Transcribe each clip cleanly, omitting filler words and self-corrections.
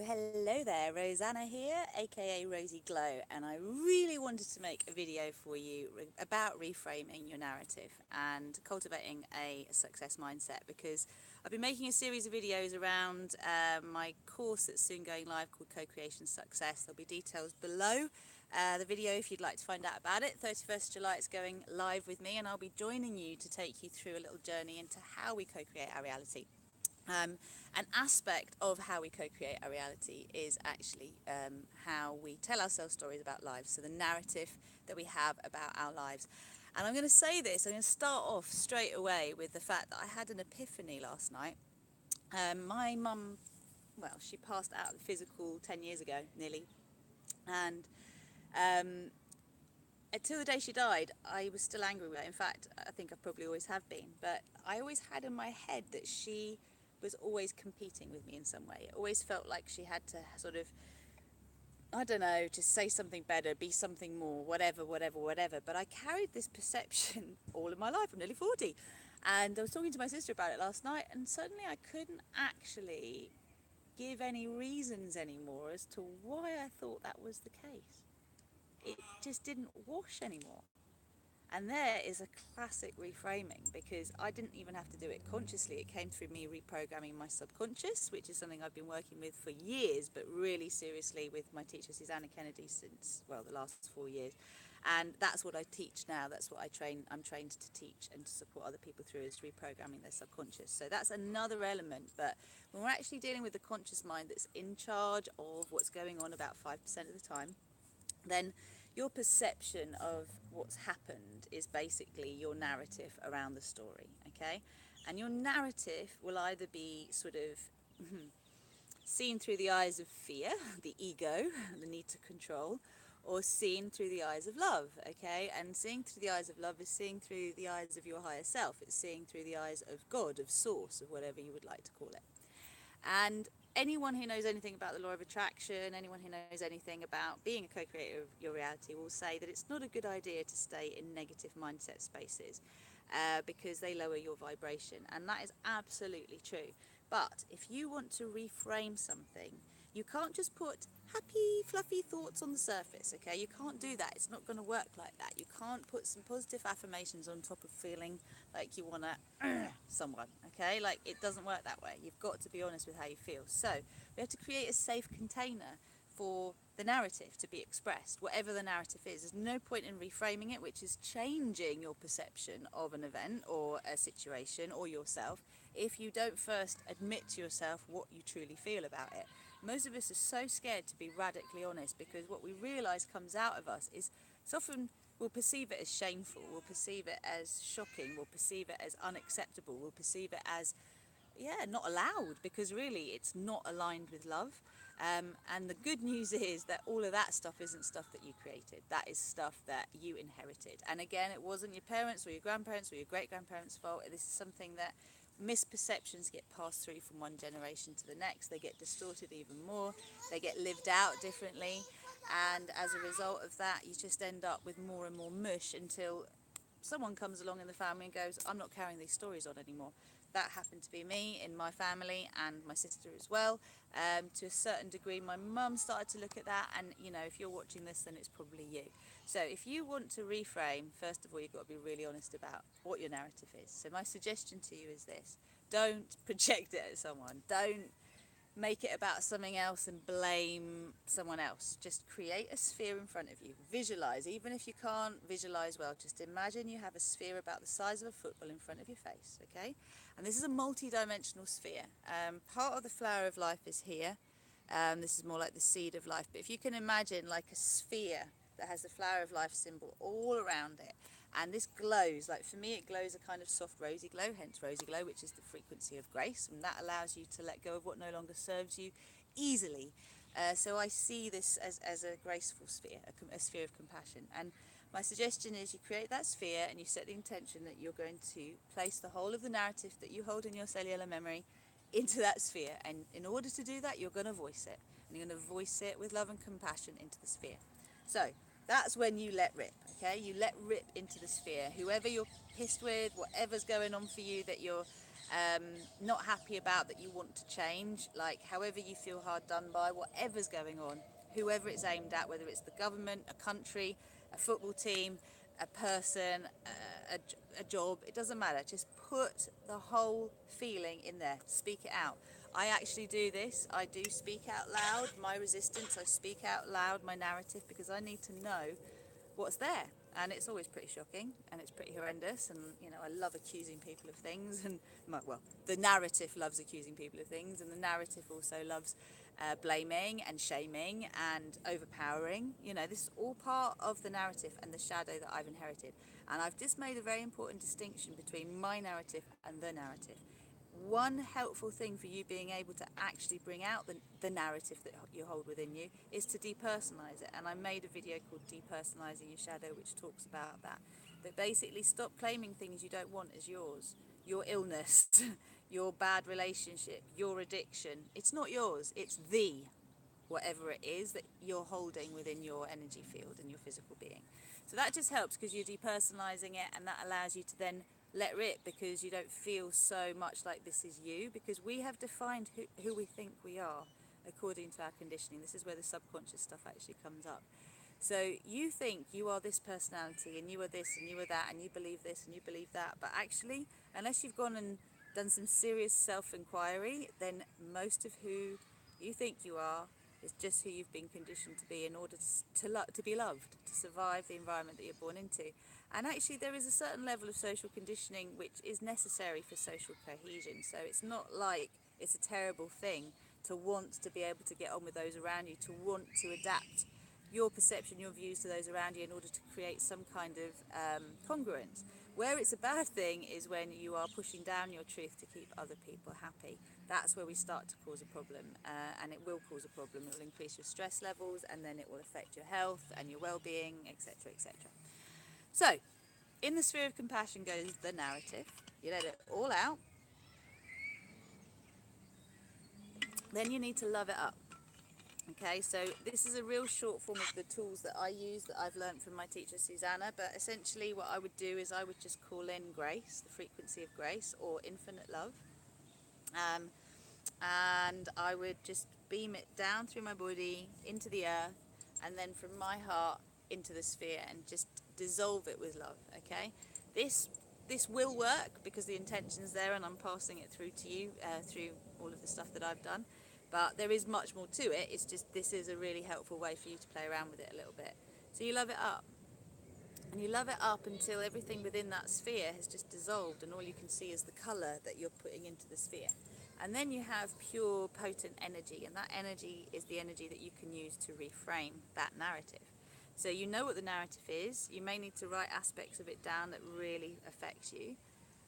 Hello there, Rosanna here, aka Rosie Glow, and I really wanted to make a video for you about reframing your narrative and cultivating a success mindset, because I've been making a series of videos around my course that's soon going live called Co-Creation Success. There'll be details below the video if you'd like to find out about it. 31st July it's going live with me, and I'll be joining you to take you through a little journey into how we co-create our reality. An aspect of how we co-create our reality is actually how we tell ourselves stories about lives, so the narrative that we have about our lives. And I'm going to say this, I'm going to start off straight away with the fact that I had an epiphany last night. My mum, well, she passed out of the physical 10 years ago, nearly, and until the day she died, I was still angry with her. In fact, I think I probably always have been, but I always had in my head that she was always competing with me in some way. It always felt like she had to sort of, I don't know, to say something better, be something more, whatever. But I carried this perception all of my life. I'm nearly 40. And I was talking to my sister about it last night, and suddenly I couldn't actually give any reasons anymore as to why I thought that was the case. It just didn't wash anymore. And there is a classic reframing, because I didn't even have to do it consciously. It came through me reprogramming my subconscious, which is something I've been working with for years, but really seriously with my teacher Susanna Kennedy since, well, the last 4 years. And that's what I teach now. That's what I'm trained to teach and to support other people through, is reprogramming their subconscious. So that's another element. But when we're actually dealing with the conscious mind that's in charge of what's going on about 5% of the time, then your perception of what's happened is basically your narrative around the story, okay? And your narrative will either be sort of seen through the eyes of fear, the ego, the need to control, or seen through the eyes of love, okay? And seeing through the eyes of love is seeing through the eyes of your higher self. It's seeing through the eyes of God, of source, of whatever you would like to call it. And anyone who knows anything about the law of attraction, anyone who knows anything about being a co-creator of your reality, will say that it's not a good idea to stay in negative mindset spaces because they lower your vibration. And that is absolutely true. But if you want to reframe something, you can't just put happy, fluffy thoughts on the surface, okay? You can't do that. It's not going to work like that. You can't put some positive affirmations on top of feeling like you want to someone, okay? Like, it doesn't work that way. You've got to be honest with how you feel. So we have to create a safe container for the narrative to be expressed, whatever the narrative is. There's no point in reframing it, which is changing your perception of an event or a situation or yourself, if you don't first admit to yourself what you truly feel about it. Most of us are so scared to be radically honest, because what we realise comes out of us is, it's often, we'll perceive it as shameful, we'll perceive it as shocking, we'll perceive it as unacceptable, we'll perceive it as, not allowed, because really it's not aligned with love. And the good news is that all of that stuff isn't stuff that you created. That is stuff that you inherited. And again, it wasn't your parents or your grandparents or your great-grandparents' fault. This is something that misperceptions get passed through from one generation to the next. They get distorted even more. They get lived out differently. And as a result of that, you just end up with more and more mush until someone comes along in the family and goes, I'm not carrying these stories on anymore. That happened to be me in my family, and my sister as well. To a certain degree, my mum started to look at that, and if you're watching this, then it's probably you. So if you want to reframe, first of all, you've got to be really honest about what your narrative is. So my suggestion to you is this: don't project it at someone. Don't make it about something else and blame someone else. Just create a sphere in front of you. Visualize, even if you can't visualize well, just imagine you have a sphere about the size of a football in front of your face, okay? And this is a multi-dimensional sphere. Part of the flower of life is here. This is more like the seed of life. But if you can imagine like a sphere that has the flower of life symbol all around it, and this glows, like for me it glows a kind of soft rosy glow, hence rosy glow, which is the frequency of grace, and that allows you to let go of what no longer serves you easily. So I see this as a graceful sphere, a sphere of compassion. And my suggestion is you create that sphere and you set the intention that you're going to place the whole of the narrative that you hold in your cellular memory into that sphere. And in order to do that, you're going to voice it. And you're going to voice it with love and compassion into the sphere. So that's when you let rip, okay? You let rip into the sphere. Whoever you're pissed with, whatever's going on for you that you're not happy about, that you want to change, like however you feel hard done by, whatever's going on, whoever it's aimed at, whether it's the government, a country, a football team, a person, a job, it doesn't matter. Just put the whole feeling in there, speak it out. I actually do this. I do speak out loud my resistance. I speak out loud my narrative, because I need to know what's there. And it's always pretty shocking, and it's pretty horrendous, and I love accusing people of things, and well, the narrative loves accusing people of things, and the narrative also loves blaming and shaming and overpowering. This is all part of the narrative and the shadow that I've inherited. And I've just made a very important distinction between my narrative and the narrative. One helpful thing for you being able to actually bring out the narrative that you hold within you is to depersonalize it. And I made a video called Depersonalizing Your Shadow, which talks about that. That basically stop claiming things you don't want as yours. Your illness, your bad relationship, your addiction. It's not yours. It's whatever it is that you're holding within your energy field and your physical being. So that just helps, because you're depersonalizing it, and that allows you to then let rip, because you don't feel so much like this is you, because we have defined who we think we are according to our conditioning. This is where the subconscious stuff actually comes up. So you think you are this personality, and you are this, and you are that, and you believe this, and you believe that, but actually, unless you've gone and done some serious self-inquiry, then most of who you think you are is just who you've been conditioned to be in order to be loved, to survive the environment that you're born into. And actually there is a certain level of social conditioning which is necessary for social cohesion. So it's not like it's a terrible thing to want to be able to get on with those around you, to want to adapt your perception, your views to those around you in order to create some kind of congruence. Where it's a bad thing is when you are pushing down your truth to keep other people happy. That's where we start to cause a problem, and it will cause a problem. It will increase your stress levels, and then it will affect your health and your well-being, etc., etc. So, in the sphere of compassion goes the narrative. You let it all out. Then you need to love it up. Okay, so this is a real short form of the tools that I use, that I've learned from my teacher Susanna. But essentially what I would do is I would just call in grace, the frequency of grace, or infinite love. And I would just beam it down through my body into the earth, and then from my heart into the sphere, and just dissolve it with love. Okay, this will work because the intention's there, and I'm passing it through to you through all of the stuff that I've done. But there is much more to it. It's just, this is a really helpful way for you to play around with it a little bit. So you love it up, and you love it up until everything within that sphere has just dissolved, and all you can see is the colour that you're putting into the sphere. And then you have pure, potent energy, and that energy is the energy that you can use to reframe that narrative. So you know what the narrative is. You may need to write aspects of it down that really affect you.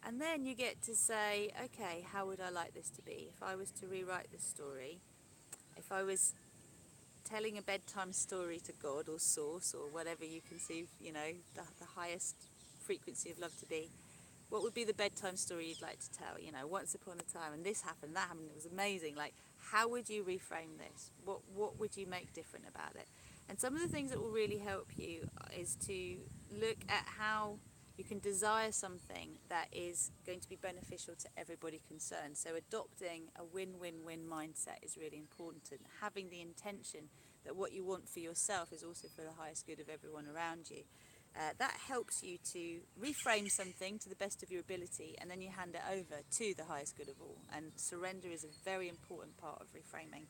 And then you get to say, okay, how would I like this to be? If I was to rewrite this story, if I was telling a bedtime story to God or Source or whatever you conceive, the highest frequency of love to be, what would be the bedtime story you'd like to tell? Once upon a time, and this happened, that happened, it was amazing. Like, how would you reframe this? What would you make different about it? And some of the things that will really help you is to look at how you can desire something that is going to be beneficial to everybody concerned. So adopting a win-win-win mindset is really important, and having the intention that what you want for yourself is also for the highest good of everyone around you. That helps you to reframe something to the best of your ability, and then you hand it over to the highest good of all. And surrender is a very important part of reframing,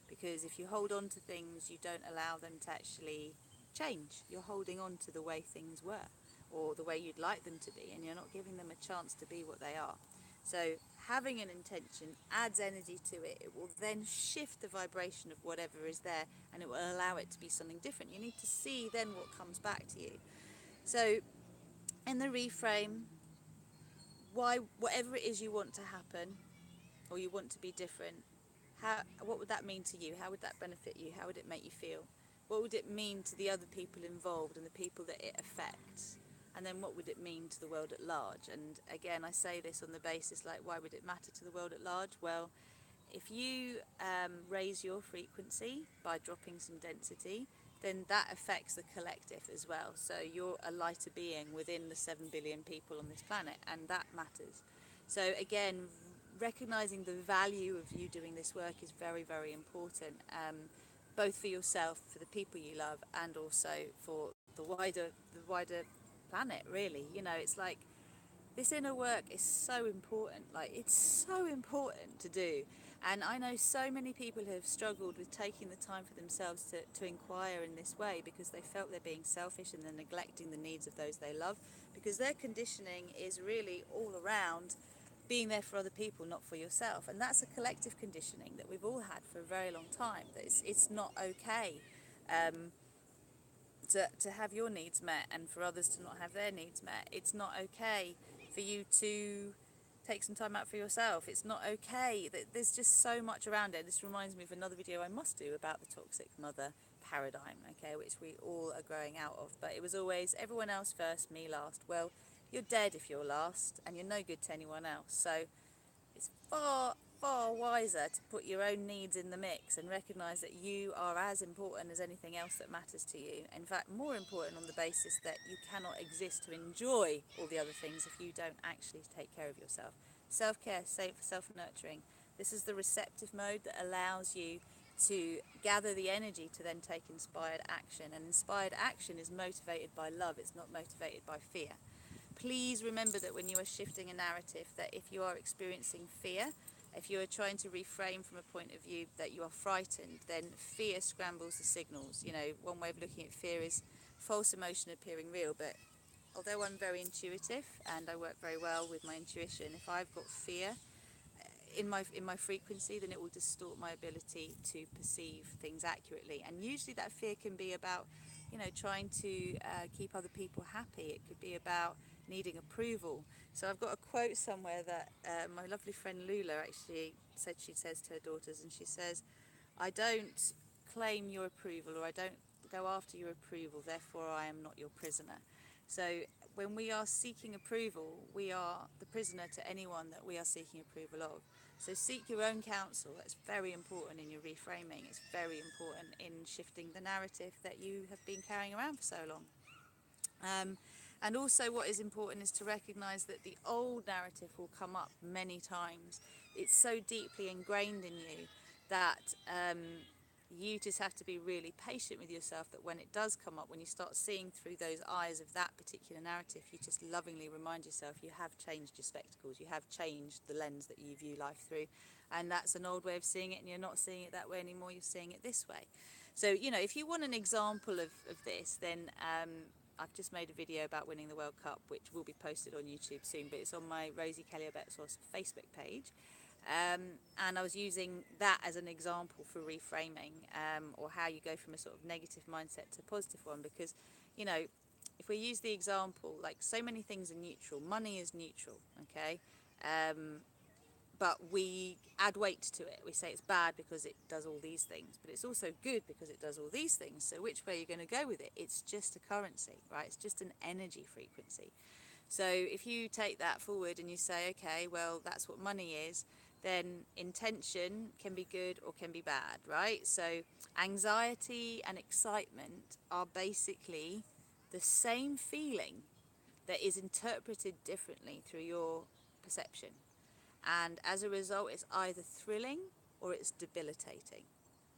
because if you hold on to things, you don't allow them to actually change. You're holding on to the way things were, or the way you'd like them to be, and you're not giving them a chance to be what they are. So having an intention adds energy to it. It will then shift the vibration of whatever is there, and it will allow it to be something different. You need to see then what comes back to you. So in the reframe, whatever it is you want to happen, or you want to be different, what would that mean to you? How would that benefit you? How would it make you feel? What would it mean to the other people involved and the people that it affects? And then what would it mean to the world at large? And again, I say this on the basis, like, why would it matter to the world at large? Well, if you raise your frequency by dropping some density, then that affects the collective as well. So you're a lighter being within the 7 billion people on this planet, and that matters. So again, recognizing the value of you doing this work is very, very important, both for yourself, for the people you love, and also for the wider planet. Really, it's like this inner work is so important. Like, it's so important to do. And I know so many people who have struggled with taking the time for themselves to inquire in this way, because they felt they're being selfish and they're neglecting the needs of those they love, because their conditioning is really all around being there for other people, not for yourself. And that's a collective conditioning that we've all had for a very long time, that it's not okay um, to have your needs met and for others to not have their needs met. It's not okay for you to take some time out for yourself. It's not okay. There's just so much around it. This reminds me of another video I must do about the toxic mother paradigm, okay, which we all are growing out of. But it was always everyone else first, me last. Well, you're dead if you're last, and you're no good to anyone else. So it's far, far wiser to put your own needs in the mix and recognise that you are as important as anything else that matters to you. In fact, more important, on the basis that you cannot exist to enjoy all the other things if you don't actually take care of yourself. Self-care, self-nurturing. This is the receptive mode that allows you to gather the energy to then take inspired action. And inspired action is motivated by love. It's not motivated by fear. Please remember that when you are shifting a narrative, that if you are experiencing fear, if you are trying to reframe from a point of view that you are frightened, then fear scrambles the signals. One way of looking at fear is false emotion appearing real. But although I'm very intuitive and I work very well with my intuition, if I've got fear in my frequency, then it will distort my ability to perceive things accurately. And usually that fear can be about trying to keep other people happy. It could be about needing approval. So I've got a quote somewhere that my lovely friend Lula actually said. She says to her daughters, and she says, I don't claim your approval, or I don't go after your approval, therefore I am not your prisoner. So when we are seeking approval, we are the prisoner to anyone that we are seeking approval of. So seek your own counsel. That's very important in your reframing. It's very important in shifting the narrative that you have been carrying around for so long. And also what is important is to recognise that the old narrative will come up many times. It's so deeply ingrained in you that you just have to be really patient with yourself, that when it does come up, when you start seeing through those eyes of that particular narrative, you just lovingly remind yourself you have changed your spectacles, you have changed the lens that you view life through, and that's an old way of seeing it, and you're not seeing it that way anymore, you're seeing it this way. So, if you want an example of this, then I've just made a video about winning the World Cup, which will be posted on YouTube soon, but it's on my Rosie Kalliabetsos Facebook page. And I was using that as an example for reframing, or how you go from a sort of negative mindset to a positive one. Because, if we use the example, like, so many things are neutral. Money is neutral, okay? But we add weight to it. We say it's bad because it does all these things, but it's also good because it does all these things. So which way are you going to go with it? It's just a currency, right? It's just an energy frequency. So if you take that forward and you say, okay, well, that's what money is, then intention can be good or can be bad, right? So anxiety and excitement are basically the same feeling that is interpreted differently through your perception. And as a result, it's either thrilling or it's debilitating.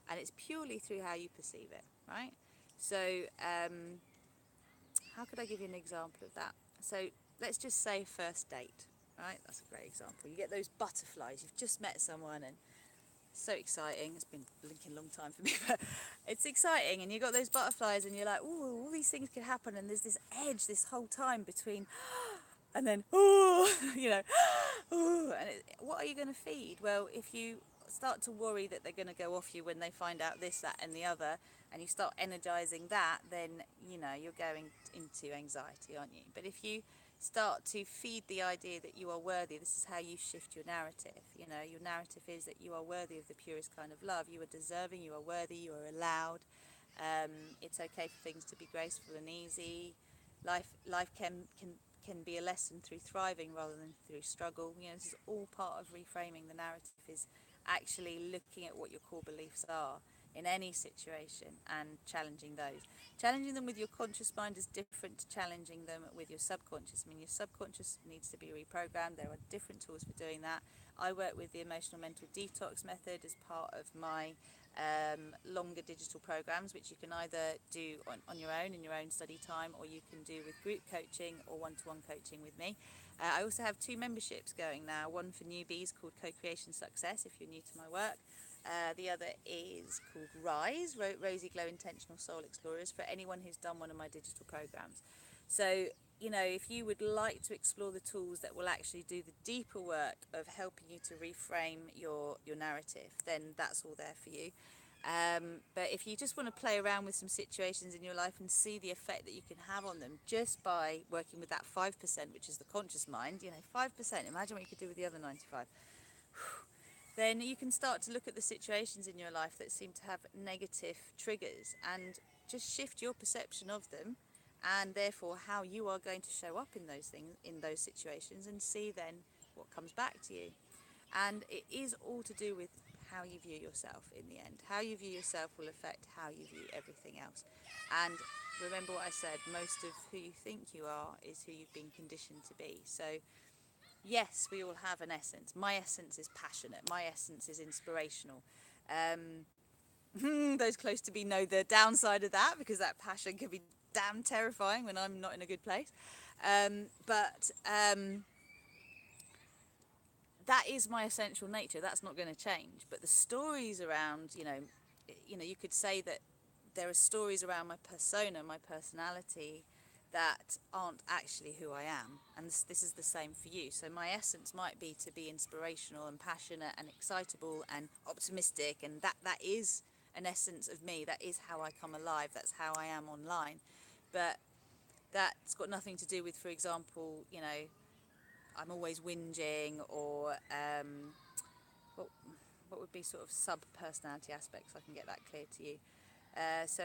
And it's purely through how you perceive it, right? So how could I give you an example of that? So let's just say first date, right? That's a great example. You get those butterflies. You've just met someone and so exciting. It's been blinking a long time for me, but it's exciting. And you got those butterflies and you're like, oh, all these things could happen. And there's this edge this whole time between and then, oh, and what are you going to feed? Well, if you start to worry that they're going to go off you when they find out this, that and the other, and you start energizing that, then, you're going into anxiety, aren't you? But if you start to feed the idea that you are worthy, this is how you shift your narrative. Your narrative is that you are worthy of the purest kind of love. You are deserving, you are worthy, you are allowed. It's okay for things to be graceful and easy. Life can be a lesson through thriving rather than through struggle. This is all part of reframing the narrative, is actually looking at what your core beliefs are. in any situation and challenging those. Challenging them with your conscious mind is different to challenging them with your subconscious. I mean, your subconscious needs to be reprogrammed. There are different tools for doing that. I work with the emotional mental detox method as part of my longer digital programs, which you can either do on your own in your own study time, or you can do with group coaching or one-to-one coaching with me. I also have 2 memberships going now, one for newbies called Co-Creation Success if you're new to my work. The other is called Rise, Rosy Glow Intentional Soul Explorers, for anyone who's done one of my digital programs. So, you know, if you would like to explore the tools that will actually do the deeper work of helping you to reframe your narrative, then that's all there for you. But if you just want to play around with some situations in your life and see the effect that you can have on them just by working with that 5%, which is the conscious mind, you know, 5%, imagine what you could do with the other 95. Then you can start to look at the situations in your life that seem to have negative triggers and just shift your perception of them, and therefore how you are going to show up in those things, in those situations, and see then what comes back to you. And it is all to do with how you view yourself in the end. How you view yourself will affect how you view everything else. And remember what I said, most of who you think you are is who you've been conditioned to be. So yes, we all have an essence. My essence is passionate. My essence is inspirational. Those close to me know the downside of that, because that passion can be damn terrifying when I'm not in a good place. But that is my essential nature. That's not going to change. But the stories around, you know, you could say that there are stories around my persona, my personality, that aren't actually who I am. And this is the same for you. So my essence might be to be inspirational and passionate and excitable and optimistic, and that is an essence of me. That is how I come alive. That's how I am online. But that's got nothing to do with, for example, you know, I'm always whinging, or what would be sort of sub-personality aspects. I can get that clear to you. So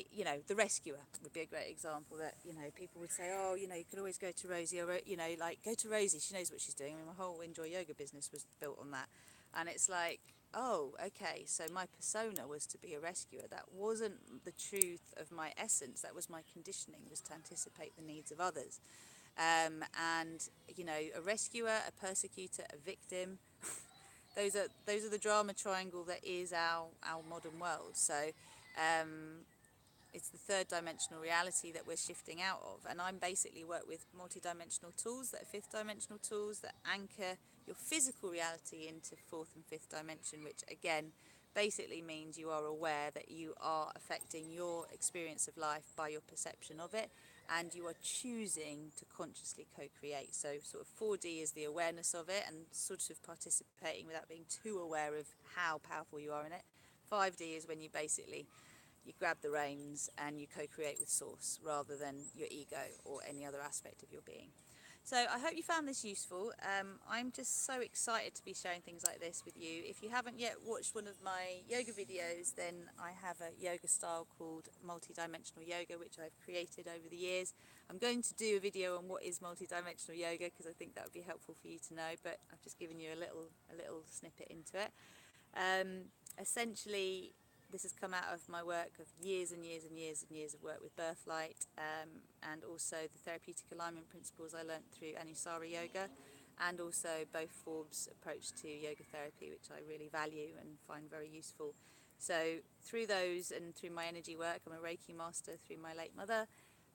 you know, the rescuer would be a great example. That, you know, people would say, oh, you know, you could always go to Rosie, or, you know, like, go to Rosie, she knows what she's doing. I mean, my whole Enjoy Yoga business was built on that. And it's like, oh, okay, so my persona was to be a rescuer. That wasn't the truth of my essence. That was my conditioning, was to anticipate the needs of others. And, you know, a rescuer, a persecutor, a victim, those are the drama triangle that is our modern world. So it's the third dimensional reality that we're shifting out of. And I'm basically work with multidimensional tools that are fifth dimensional tools that anchor your physical reality into fourth and fifth dimension, which again basically means you are aware that you are affecting your experience of life by your perception of it, and you are choosing to consciously co-create. So sort of 4D is the awareness of it and sort of participating without being too aware of how powerful you are in it. 5D is when you basically grab the reins and you co-create with source rather than your ego or any other aspect of your being. So I hope you found this useful. I'm just so excited to be sharing things like this with you. If you haven't yet watched one of my yoga videos, then I have a yoga style called multidimensional yoga, which I've created over the years. I'm going to do a video on what is multidimensional yoga, because I think that would be helpful for you to know, but I've just given you a little snippet into it. Essentially, this has come out of my work of years and years and years and years of work with Birthlight, and also the therapeutic alignment principles I learnt through Anusara Yoga, and also both Forbes' approach to yoga therapy, which I really value and find very useful. So through those and through my energy work, I'm a Reiki master through my late mother,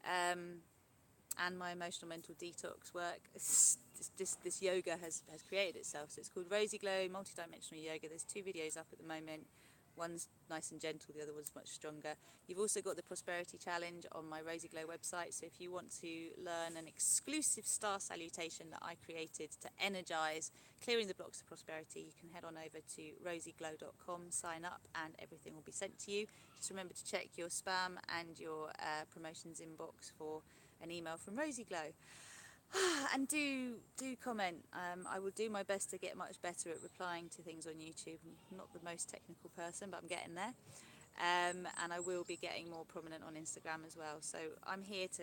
and my emotional mental detox work. This yoga has created itself. So it's called Rosy Glow Multidimensional Yoga. There's 2 videos up at the moment. One's nice and gentle, the other one's much stronger. You've also got the Prosperity Challenge on my Rosy Glow website, so if you want to learn an exclusive star salutation that I created to energise clearing the blocks of prosperity, you can head on over to rosyglow.com, sign up, and everything will be sent to you. Just remember to check your spam and your promotions inbox for an email from Rosy Glow. And do comment. I will do my best to get much better at replying to things on YouTube. I'm not the most technical person, but I'm getting there. and I will be getting more prominent on Instagram as well. So I'm here to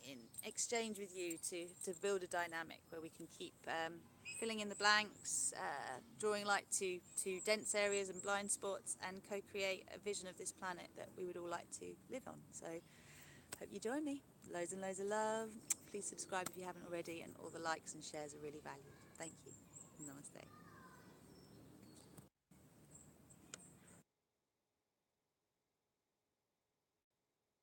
in exchange with you to build a dynamic where we can keep filling in the blanks, drawing light to dense areas and blind spots, and co-create a vision of this planet that we would all like to live on. So hope you join me. Loads and loads of love. Please subscribe if you haven't already, and all the likes and shares are really valued. Thank you.